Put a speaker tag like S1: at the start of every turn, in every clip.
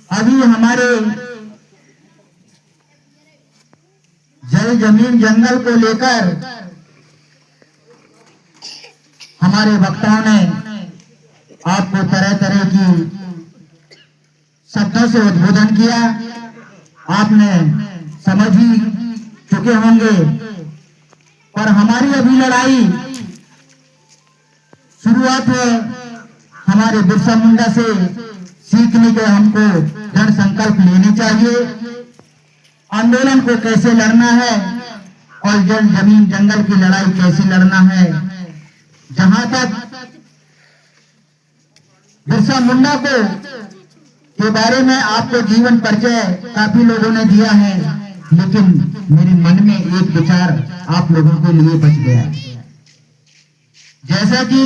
S1: अभी हमारे जल जमीन जंगल को लेकर हमारे वक्ताओं ने आपको तरह तरह की शब्दों से उद्बोधन किया। आपने समझ ही चुके होंगे, पर हमारी अभी लड़ाई शुरुआत है हमारे बिरसा मुंडा से सीखने के। हमको दृढ़ संकल्प लेने चाहिए, आंदोलन को कैसे लड़ना है और जल जमीन जंगल की लड़ाई कैसे लड़ना है। जहां तक बिरसा मुंडा को के बारे में आपको जीवन परिचय काफी लोगों ने दिया है, लेकिन मेरे मन में एक विचार आप लोगों के लिए बच गया। जैसा कि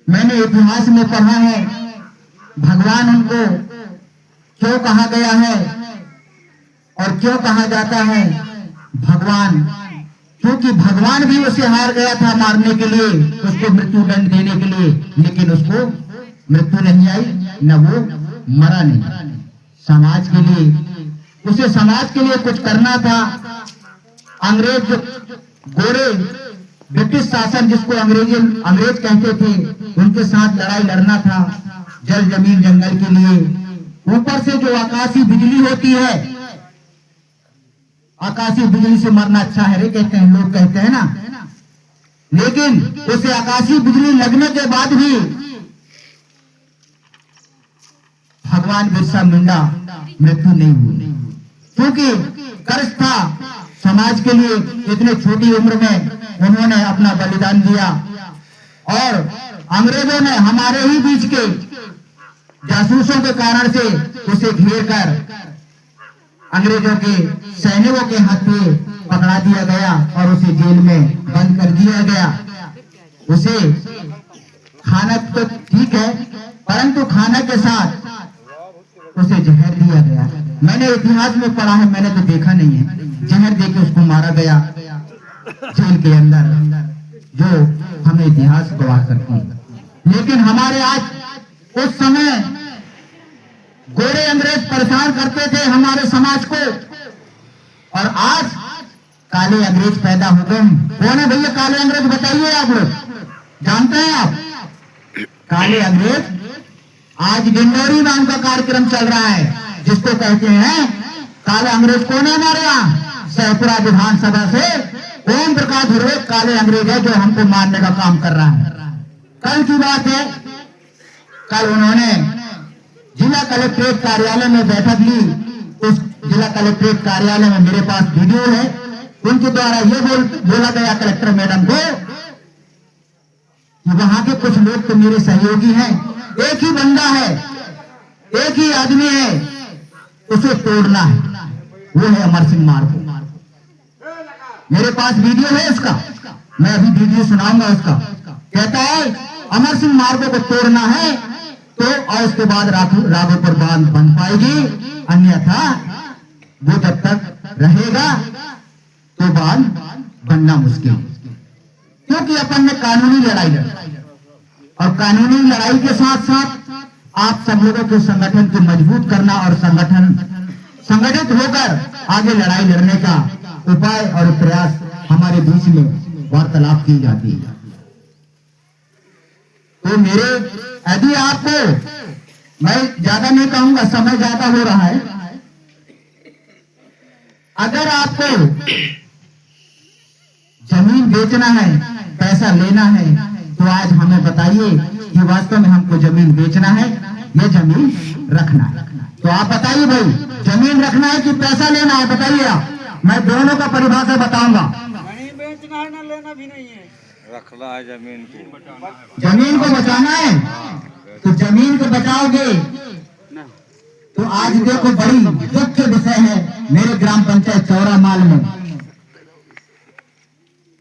S1: मैंने इतिहास में पढ़ा है, भगवान उनको क्यों कहा गया है और क्यों कहा जाता है भगवान, क्योंकि भगवान भी उसे हार गया था मारने के लिए, उसको मृत्यु दंड देने के लिए, लेकिन उसको मृत्यु नहीं आई, न वो मरा नहीं। समाज के लिए उसे समाज के लिए कुछ करना था। अंग्रेज गोरे ब्रिटिश शासन जिसको अंग्रेज कहते थे, उनके साथ लड़ाई लड़ना था जल जमीन जंगल के लिए। ऊपर से जो आकाशीय बिजली होती है, आकाशीय बिजली से मरना अच्छा है रे कहते हैं लोग, कहते हैं ना, लेकिन उसे आकाशीय बिजली लगने के बाद भी भगवान बिरसा मुंडा मृत्यु नहीं हुई, क्योंकि कर्ज था समाज के लिए। इतने छोटी उम्र में उन्होंने अपना बलिदान दिया और अंग्रेजों ने हमारे ही बीच के जासूसों के कारण से उसे घेर कर अंग्रेजों के सैनिकों के हाथ पे पकड़ा दिया गया और उसे जेल में बंद कर दिया गया। उसे खाना तो ठीक है, परंतु खाना के साथ उसे जहर दिया गया। मैंने इतिहास में पढ़ा है, मैंने तो देखा नहीं है। जहर देके उसको मारा गया जेल के अंदर, जो हमें इतिहास गवाह करती है। लेकिन हमारे आज उस समय गोरे अंग्रेज परेशान करते थे हमारे समाज को, और आज काले अंग्रेज पैदा हो गए। कौन है भैया काले अंग्रेज, बताइए आप लोग, जानते हैं आप काले अंग्रेज? आज डिंडोरी नाम का कार्यक्रम चल रहा है जिसको कहते हैं काले अंग्रेज। कौन है हमारे यहाँ? सहपुरा विधानसभा से ओम प्रकाश हुर्वे काले अंग्रेज है जो हमको मारने का काम कर रहा है। कल की बात है, कल उन्होंने जिला कलेक्ट्रेट कार्यालय में बैठक ली। उस जिला कलेक्ट्रेट कार्यालय में मेरे पास वीडियो है, उनके द्वारा ये बोला गया कलेक्टर मैडम को कि वहां के कुछ लोग तो मेरे सहयोगी हैं, एक ही बंदा है, एक ही आदमी है, उसे तोड़ना है, वो है अमर सिंह मार्को। मेरे पास वीडियो है इसका, मैं अभी वीडियो सुनाऊंगा उसका। कहता है अमर सिंह मार्को को तोड़ना है तो और उसके बाद राघोपुर बांध बन पाएगी, अन्यथा वो जब तक रहेगा तो बांध बनना मुश्किल, क्योंकि अपन ने कानूनी लड़ाई लड़ी और कानूनी लड़ाई के साथ साथ आप सब लोगों के संगठन को मजबूत करना और संगठित होकर आगे लड़ाई लड़ने का उपाय और प्रयास हमारे बीच में वार्तालाप की जाती है। तो मेरे यदि आपको, मैं ज्यादा नहीं कहूंगा, समय ज्यादा हो रहा है, अगर आपको जमीन बेचना है, पैसा लेना है, तो आज हमें बताइए कि वास्तव में हमको जमीन बेचना है या जमीन रखना है। तो आप बताइए भाई, जमीन रखना है कि पैसा लेना है, बताइए आप। मैं दोनों का परिभाषा बताऊंगा।
S2: नहीं बेचना है ना लेना भी नहीं है,
S3: रखना है जमीन को,
S1: जमीन को बचाना है। तो जमीन को बचाओगे तो आज देखो बड़ी दुख विषय है मेरे ग्राम पंचायत चौरा माल में,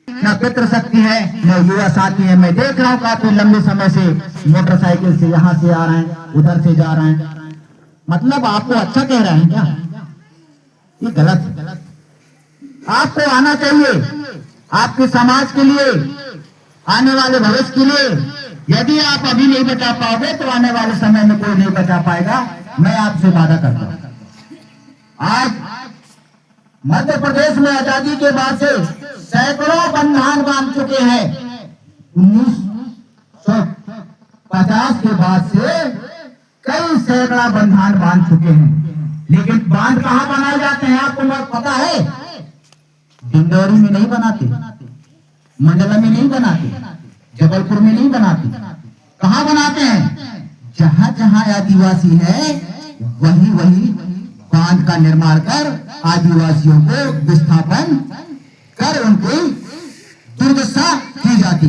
S1: न पितृ शक्ति है न युवा साथी है। मैं देख रहा हूँ काफी लंबे समय से मोटरसाइकिल से यहाँ से आ रहे हैं, उधर से जा रहे हैं। मतलब आपको अच्छा कह रहे हैं क्या? ये गलत है। आपको आना चाहिए आपके समाज के लिए, आने वाले भविष्य के लिए। यदि आप अभी नहीं बचा पाओगे तो आने वाले समय में कोई नहीं बचा पाएगा। मैं आपसे वादा करता हूं, आज मध्य प्रदेश में आजादी के बाद से सैकड़ों बंधान बांध चुके हैं। 1950 के बाद से कई सैकड़ा बंधान बांध चुके हैं, लेकिन बांध कहां बनाए जाते हैं आपको पता है? डिंडौरी में नहीं बनाते, मंडला में नहीं बनाते, जबलपुर में नहीं बनाते, कहां बनाते हैं? जहां जहां आदिवासी है वही वही बांध का निर्माण कर आदिवासियों को विस्थापन कर उनकी दुर्दशा की जाती।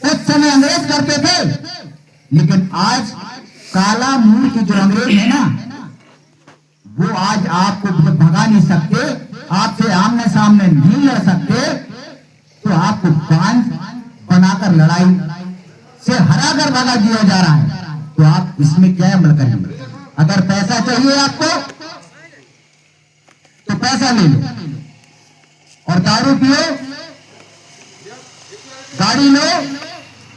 S1: उस समय अंग्रेज करते थे, लेकिन आज काला मूल के जो अंग्रेज है ना, वो आज आपको भगा नहीं सकते, आपसे आमने सामने नहीं लड़ सकते, तो आपको बांध बनाकर लड़ाई से हरा कर भगा दिया जा रहा है। तो आप इसमें क्या अमल करेंगे? अगर पैसा चाहिए आपको तो पैसा ले लो और दारू पियो, गाड़ी लो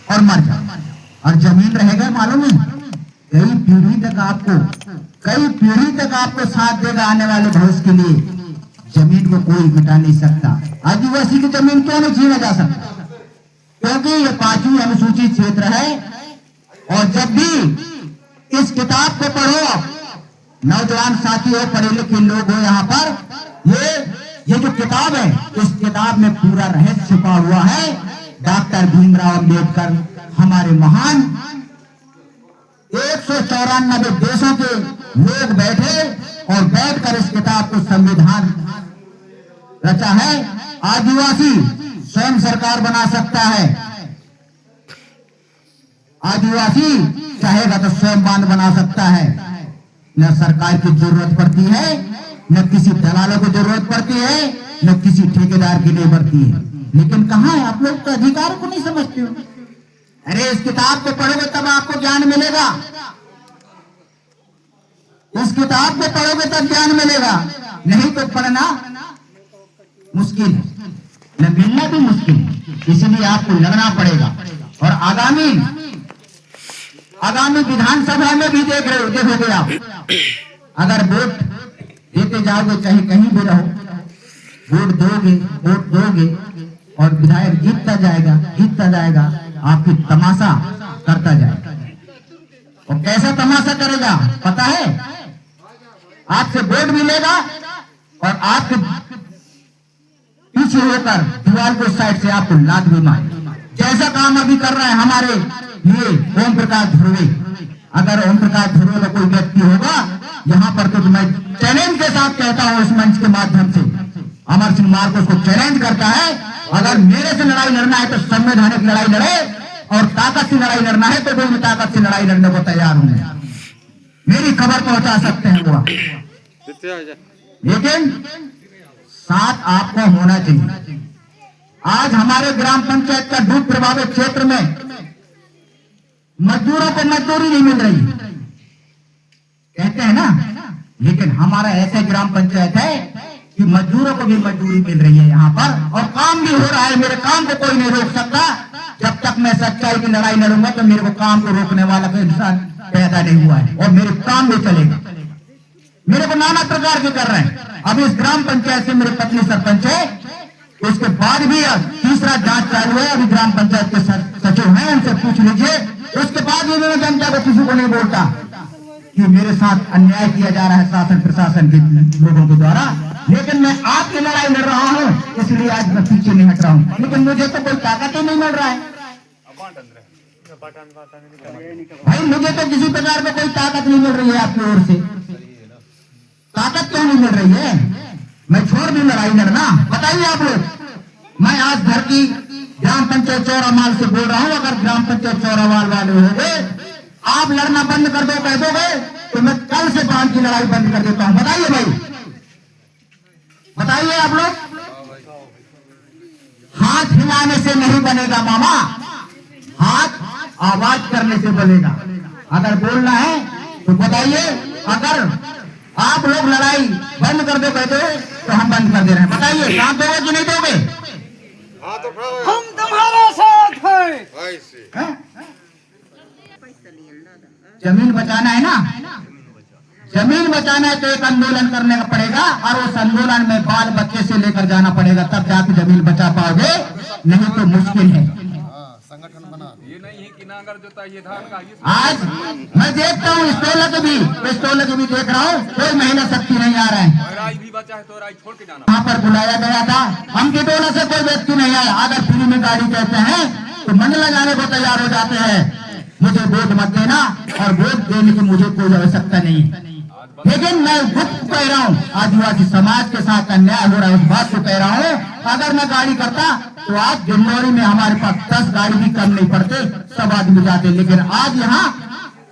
S1: और मर जाओ, और जमीन रहेगा मालूम है कई पीढ़ी तक आपको साथ देगा आने वाले भविष्य के लिए। जमीन को कोई मिटा नहीं सकता। आदिवासी की जमीन क्यों नहीं छीना जा सकता? क्योंकि ये 5वीं अनुसूचित क्षेत्र है। और जब भी इस किताब को पढ़ो, नौजवान साथी हो, पढ़े लिखे लोग हो यहाँ पर, ये जो किताब है, इस किताब में पूरा रहस्य छुपा हुआ है। डॉक्टर भीमराव अंबेडकर हमारे महान 194 देशों के लोग बैठे और बैठकर इस किताब को संविधान रचा है। आदिवासी स्वयं सरकार बना सकता है, आदिवासी चाहेगा तो स्वयं बांध बना सकता है। न सरकार की जरूरत पड़ती है, न किसी दलालों को जरूरत पड़ती है, न किसी ठेकेदार की नहीं पड़ती है। लेकिन कहां है आप लोग? तो अधिकार को नहीं समझते हो। अरे इस किताब को पढ़ोगे तब आपको ज्ञान मिलेगा, इस किताब को पढ़ोगे तब ज्ञान मिलेगा, नहीं तो पढ़ना मुश्किल है, न मिलना भी मुश्किल है। इसलिए आपको लड़ना पड़ेगा। और आगामी विधानसभा में भी देखोगे आप, अगर वोट देते जाओगे, चाहे कहीं भी रहो, वोट दोगे और विधायक जीतता जाएगा, आपकी तमाशा करता जाएगा। और कैसा तमाशा करेगा पता है? आपसे वोट मिलेगा और आपके पीछे होकर दीवार को साइड से आपको लात भी मारे। जैसा काम अभी कर रहा है हमारे लिए ओम प्रकाश ध्रुवे। अगर ओम प्रकाश ध्रुवे का कोई व्यक्ति होगा यहाँ पर, तो मैं चैलेंज के साथ कहता हूँ इस मंच के माध्यम से, अमर सिंह मार्कोस को चैलेंज करता है, अगर मेरे से लड़ाई लड़ना है तो संवैधानिक लड़ाई लड़े, और ताकत से लड़ाई लड़ना है तो मैं ताकत से लड़ाई लड़ने को तैयार हूं। मेरी खबर पहुंचा सकते हैं वो, लेकिन साथ आपको होना चाहिए। आज हमारे ग्राम पंचायत का डूब प्रभावित क्षेत्र में मजदूरों को मजदूरी नहीं मिल रही, कहते हैं ना, लेकिन हमारा ऐसा ग्राम पंचायत है कि मजदूरों को भी मजदूरी मिल रही है यहाँ पर, और काम भी हो रहा है। मेरे काम को कोई नहीं रोक सकता। जब तक मैं सच्चाई की लड़ाई लड़ूंगा तो मेरे को काम को रोकने वाला कोई इंसान पैदा नहीं हुआ है, और मेरे काम भी चलेगा। मेरे को नाना प्रकार के कर रहे हैं। अब इस ग्राम पंचायत से मेरी पत्नी सरपंच है, उसके बाद भी तीसरा जांच चालू है। अभी ग्राम पंचायत के सचिव हैं, उनसे पूछ लीजिए। उसके बाद भी मैं जनता को किसी को नहीं बोलता कि मेरे साथ अन्याय किया जा रहा है शासन प्रशासन के लोगों के द्वारा, लेकिन मैं आपकी लड़ाई लड़ रहा हूं, इसलिए आज मैं पीछे नहीं हट रहा हूं। लेकिन मुझे तो कोई ताकत ही नहीं मिल रहा है भाई, मुझे तो किसी प्रकार में कोई ताकत नहीं मिल रही है आपकी ओर से। ताकत क्यों नहीं मिल रही है? मैं छोड़ भी लड़ाई लड़ना, बताइए आप लोग। मैं आज धरती ग्राम पंचायत चौरामाल से बोल रहा हूं। अगर ग्राम पंचायत चौरामाल वाले होंगे, आप लड़ना बंद कर दो, कह दोगे तो मैं कल से बांध की लड़ाई बंद कर देता हूं। बताइए भाई, बताइए आप लोग। हाथ हिलाने से नहीं बनेगा मामा, हाथ आवाज करने से बनेगा। अगर बोलना है तो बताइए। अगर आप लोग लड़ाई बंद कर दो कहते हो तो हम बंद कर दे रहे हैं। बताइए, साथ दोगे कि नहीं दोगे?
S2: हम तुम्हारे साथ हैं।
S1: जमीन बचाना है ना, बचाना है तो एक आंदोलन करने का पड़ेगा, और उस आंदोलन में बाल बच्चे से लेकर जाना पड़ेगा, तब जाके जमीन बचा पाओगे, नहीं तो मुश्किल है।
S2: संगठन बना
S3: ये नहीं है कि नांगर जोता ये धान का ये
S1: आज मैं देखता हूँ इस टोले के भी देख रहा हूँ, कोई महिला शक्ति नहीं आ रहा है।
S3: राई भी बचा है तो राई छोड़ के जाना।
S1: वहाँ पर बुलाया गया था, हम के टोले से कोई व्यक्ति नहीं आया। अगर फ्री में गाड़ी कहते हैं तो मन लगाने को तैयार हो जाते हैं, मुझे वोट मत देना, और वोट देने की मुझे कोई आवश्यकता नहीं है। लेकिन मैं गुप्त कह रहा हूँ, आदिवासी समाज के साथ अन्याय हो रहा है, उस बात को कह रहा हूँ। अगर मैं गाड़ी करता तो आज दिल्लोरी में हमारे पास 10 गाड़ी भी कम नहीं पड़ते, सब आदमी जाते। लेकिन आज यहाँ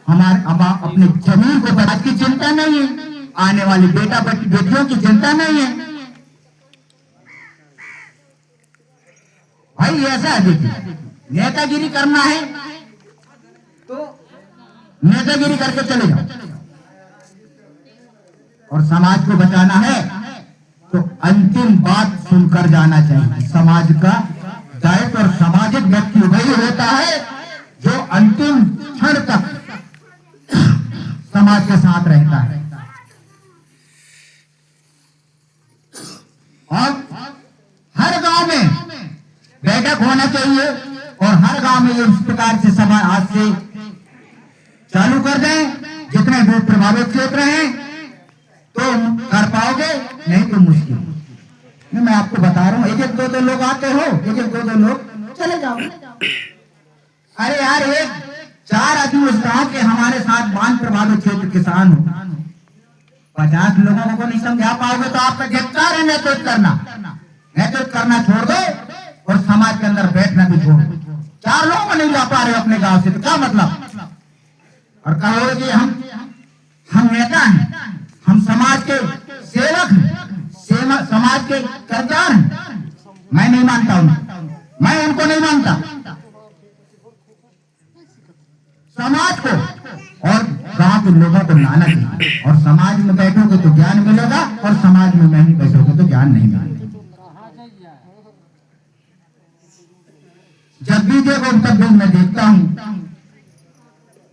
S1: हमारे अपने जमीन को बचाने की चिंता नहीं है, आने वाली बेटियों की चिंता नहीं है। भाई ऐसा है, देखिए नेतागिरी करना है तो नेतागिरी करके चले जाओ, और समाज को बचाना है तो अंतिम बात सुनकर जाना चाहिए। समाज का दायित्व और सामाजिक व्यक्ति वही होता है जो अंतिम क्षण तक समाज के साथ रहता है। और हर गांव में बैठक होना चाहिए, और हर गांव में इस प्रकार से समाज आज से चालू कर दें। जितने भी प्रभावित क्षेत्र हैं तो कर पाओगे, नहीं तो मुश्किल। मैं आपको बता रहा हूँ, एक एक दो लोग आते हो, एक एक दो लोग चले जाओ। अरे यार, एक 4 आदमी उस गांव के हमारे साथ बांध प्रभावित क्षेत्र किसान हो, 50 लोगों को नहीं समझा पाओगे तो आपका धिक्कार है। नेतृत्व करना छोड़ दो, और समाज के अंदर बैठना भी छोड़ दो। 4 लोगों को नहीं ला पा रहे अपने गांव से, तो क्या मतलब? और कहोगे कि हम नेता हैं, हम समाज के सेवक हैं, समाज के कर्मचारी हैं। मैं नहीं मानता हूं, मैं उनको नहीं मानता। समाज को और गांव के लोगों को लाना चाहिए, और समाज में बैठोगे तो ज्ञान मिलेगा, और समाज में नहीं बैठोगे तो ज्ञान नहीं मिलेगा। जब भी देखो तब भी मैं देखता हूं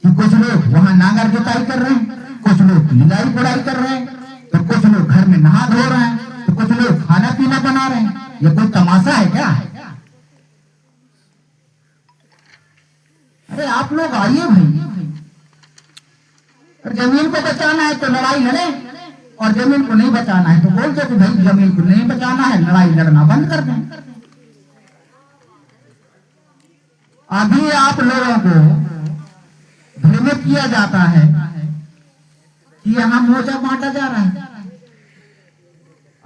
S1: कि कुछ लोग वहां नांगर जुताई कर रहे हैं, कुछ लोग निदाई कोड़ाई कर रहे हैं, तो कुछ लोग घर में नहा धो रहे हैं, तो कुछ लोग खाना पीना बना रहे हैं। ये कोई तमाशा है क्या? अरे आप लोग आइए भाई, और जमीन को बचाना है तो लड़ाई लड़े, और जमीन को नहीं बचाना है तो बोल दो कि भाई जमीन को नहीं बचाना है, लड़ाई लड़ना बंद कर दें। अभी आप लोगों को भ्रमित किया जाता है कि यहाँ मोजा बांटा जा रहा है।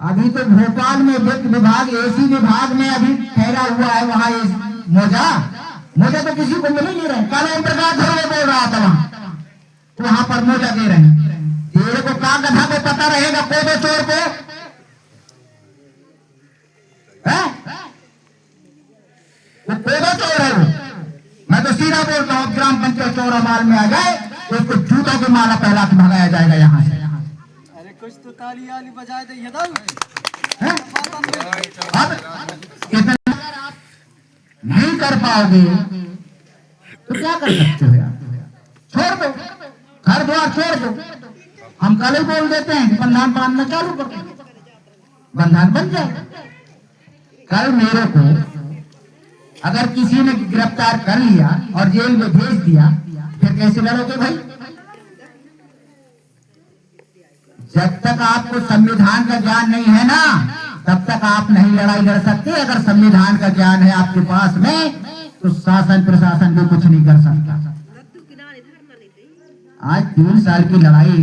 S1: अभी तो भोपाल में वित्त विभाग, एसी विभाग में अभी ठहरा हुआ है वहां मोजा तो किसी को मिल ही नहीं रहे। कल ओम प्रकाश धर्मे बोल रहा था वहां पर मोजा दे रहे हैं। तेरे को क्या गधा को पता रहेगा कोदो चोर को? वो कोदो चोर है वो। मैं तो सीधा बोलता हूँ, ग्राम पंचायत चौरा माल में आ जाए तो उसको जूतों की माला पहला के भगाया जाएगा यहाँ से।
S2: अरे कुछ तो ताली आली बजाए दे अब
S1: इतना नहीं कर पाओगे तो क्या कर सकते हो यार? छोड़ दो, घर द्वार छोड़ दो। हम कल ही बोल देते हैं बंधन बांधना चालू कर दो, बंधन बन जाए। कल मेरे को अगर किसी ने गिरफ्तार कर लिया और जेल में भेज दिया, फिर कैसे लड़ोगे भाई? जब तक आपको संविधान का ज्ञान नहीं है ना, तब तक आप नहीं लड़ाई लड़ सकते। अगर संविधान का ज्ञान है आपके पास में तो शासन प्रशासन भी कुछ नहीं कर सकता। आज 3 साल की लड़ाई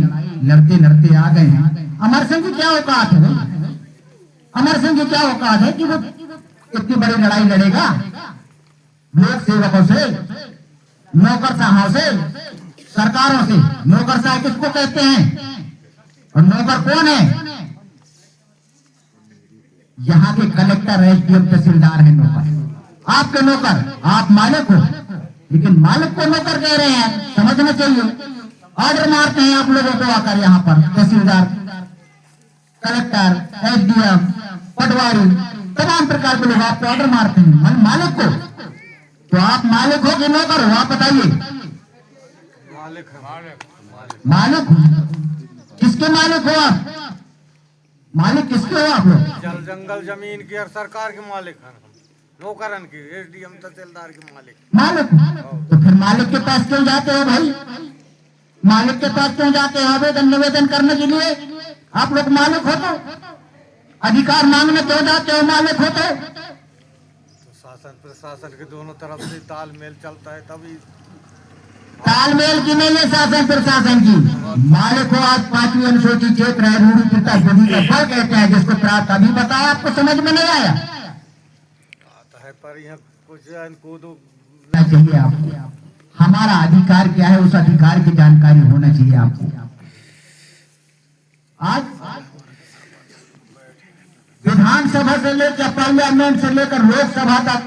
S1: लड़ते लड़ते आ गए हैं। अमर सिंह की क्या औकात है भाई? अमर सिंह की क्या औकात है कि वो इतनी बड़ी लड़ाई लड़ेगा? लोक सेवकों से, नौकरशाहों से, सरकारों से। नौकरशाह किसको कहते हैं और नौकर कौन है? यहाँ के कलेक्टर, एसडीएम, तहसीलदार है नौकर। आपके नौकर, आप मालिक हो, लेकिन मालिक को नौकर कह रहे हैं, समझना चाहिए। ऑर्डर मारते हैं आप लोगों को आकर यहाँ पर तहसीलदार, कलेक्टर, एसडीएम, पटवारी, तमाम प्रकार के लोग आपको ऑर्डर मारते हैं मालिक को। तो आप मालिक हो कि नौकर हो? आप बताइए। मालिक हो। किसके किसके मालिक हो आप? मालिक किसके हो आप लोग?
S2: जल जंगल जमीन की और सरकार के मालिक हैं हम, नौकरन की, एसडीएम तहसीलदार के मालिक।
S1: मालिक तो फिर मालिक के पास क्यों जाते हो भाई? मालिक के पास क्यों जाते हो आवेदन निवेदन करने के लिए? आप लोग मालिक हो तो अधिकार मांगने क्यों जाते हो? मालिक हो तो
S2: शासन प्रशासन के दोनों तरफ से तालमेल चलता है, तभी
S1: तालमेल की नहीं है शासन प्रशासन की। मालिक हो आप 5वीं अनुसूची क्षेत्र है, रूढ़ी प्रथा विधि का फल कहते हैं, जिसको प्राप्त अभी बताया, आपको समझ में नहीं आया?
S2: आता है पर यहाँ कुछ इनको तो
S1: चाहिए आपको हमारा अधिकार क्या है, उस अधिकार की जानकारी होना चाहिए आपको। आज विधानसभा से लेकर पार्लियामेंट से लेकर लोकसभा तक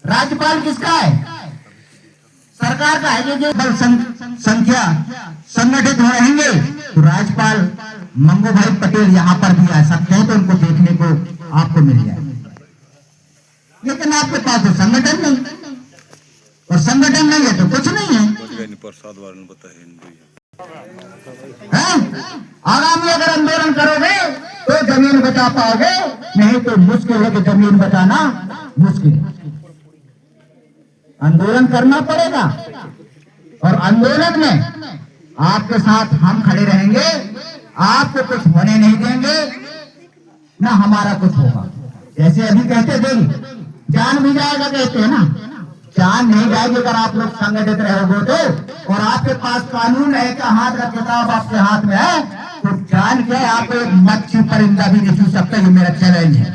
S1: राज्यपाल किसका है? सरकार का है। जो बल संख्या संगठित हो रहेंगे तो राज्यपाल मंगू भाई पटेल यहाँ पर भी आ सकते हैं, तो उनको देखने को आपको मिल जाए। लेकिन आपके पास तो संगठन नहीं, और संगठन नहीं है तो कुछ नहीं है। आगामी अगर आंदोलन करोगे तो जमीन बचा पाओगे, नहीं तो मुश्किल है कि जमीन बचाना मुश्किल है। आंदोलन करना पड़ेगा, और आंदोलन में आपके साथ हम खड़े रहेंगे। आपको कुछ होने नहीं देंगे, ना हमारा कुछ होगा। जैसे अभी कहते थे जान भी जाएगा, कहते हैं ना, जान नहीं जाएगी अगर आप लोग संगठित रहोगे तो। और आपके पास कानून है का हाथ का किताब आपके हाथ में है, तो जान क्या है, आप एक मच्छी परिंदा भी नहीं छू सकता। ये मेरा चैलेंज है।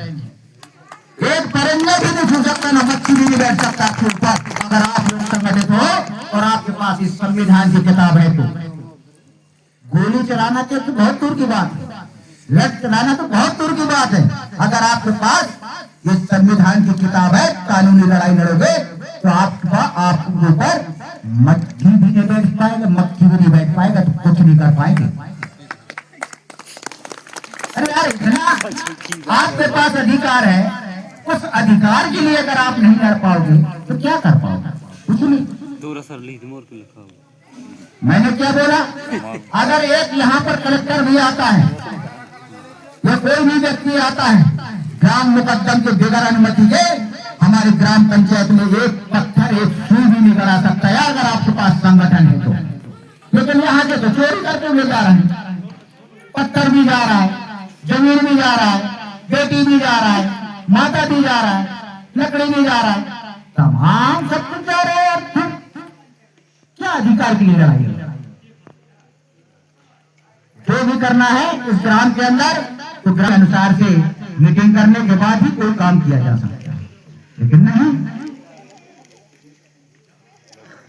S1: एक परिंदा भी नहीं छू सकता, ना मच्छी भी नहीं बैठ सकता आपके ऊपर, अगर आप लोग संगठित हो और आपके पास इस संविधान की किताब है तो। गोली चलाना तो बहुत दूर की बात है, लठ चलाना तो बहुत दूर की बात है। अगर आपके पास ये संविधान की किताब है, कानूनी लड़ाई लड़ोगे तो आपके ऊपर मक्खी भी नहीं बैठ पाएगा, मक्खी भी नहीं बैठ पाएगा, तो कुछ नहीं कर पाएंगे। अरे यार, इतना आपके पास अधिकार है, उस अधिकार के लिए अगर आप नहीं लड़ पाओगे तो क्या कर पाओगे? कुछ नहीं। मैंने क्या बोला? अगर एक यहाँ पर कलेक्टर भी आता है या कोई भी व्यक्ति आता है ग्राम मुकद्दम के बगैर अनुमति के, हमारी ग्राम पंचायत में एक पत्थर एक सुई भी नहीं गड़ा सकता है, अगर आपके पास संगठन है तो। लेकिन यहाँ से तो चोरी करके ले जा रहे हैं, पत्थर भी जा रहा है, जमीन भी जा रहा है, बेटी भी जा रहा है, माता भी जा रहा है, लकड़ी भी जा रहा है, तमाम सब कुछ जा रहा है। और फिर क्या अधिकार की लड़ाई है? जो भी करना है इस ग्राम के अंदर, तो ग्राम अनुसार से मीटिंग करने के बाद ही कोई काम किया जा सकता है, लेकिन नहीं।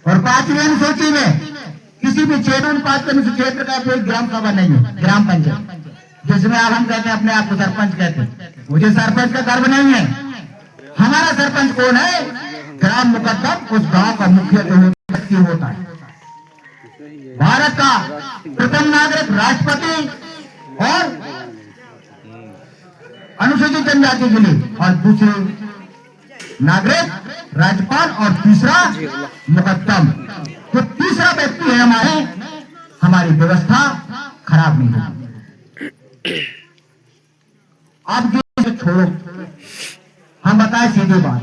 S1: और 5वीं अनुसूची में किसी भी क्षेत्र का कोई ग्राम सभा नहीं है, ग्राम पंचायत, जिसमें आप हम कहते हैं अपने आप को सरपंच कहते हैं। मुझे सरपंच का गर्व नहीं है। हमारा सरपंच कौन है? ग्राम मुकद्दम उस गांव का मुखिया जो व्यक्ति होता है। भारत का प्रथम नागरिक राष्ट्रपति और अनुसूचित जनजाति के लिए, और दूसरे नागरिक राज्यपाल, और तीसरा मुकद्दम। तो तीसरा व्यक्ति है हमारी व्यवस्था खराब नहीं होगी। अब ये छोड़ो, हम बताएं सीधी बात।